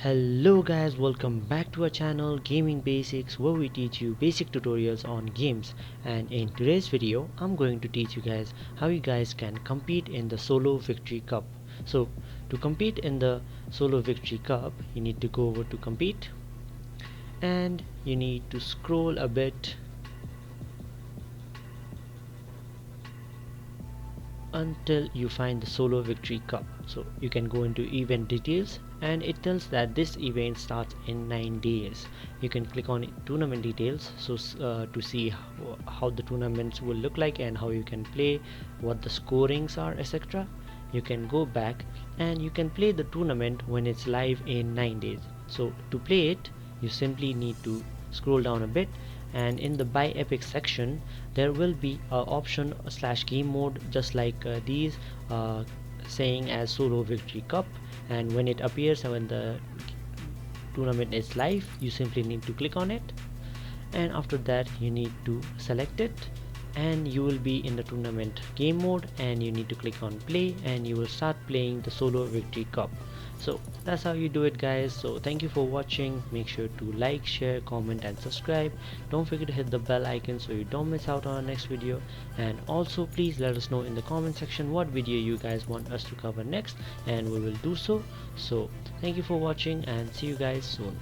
Hello guys, welcome back to our channel Gaming Basics, where we teach you basic tutorials on games. And in today's video I'm going to teach you guys how you guys can compete in the solo victory cup. So to compete in the solo victory cup, you need to go over to compete and you need to scroll a bit until you find the solo victory cup. So you can go into event details and it tells that this event starts in 9 days. You can click on tournament details to see how the tournaments will look like and how you can play, what the scorings are, etc. You can go back and you can play the tournament when it's live in 9 days. So to play it, you simply need to scroll down a bit, and in the buy epic section there will be a option slash game mode, just like these saying as solo victory cup, and when it appears and when the tournament is live, you simply need to click on it, and after that you need to select it and you will be in the tournament game mode, and you need to click on play and you will start playing the solo victory cup. So that's how you do it, guys. So thank you for watching. Make sure to like, share, comment and subscribe. Don't forget to hit the bell icon so you don't miss out on our next video, and also please let us know in the comment section what video you guys want us to cover next, and we will do so. So thank you for watching and see you guys soon.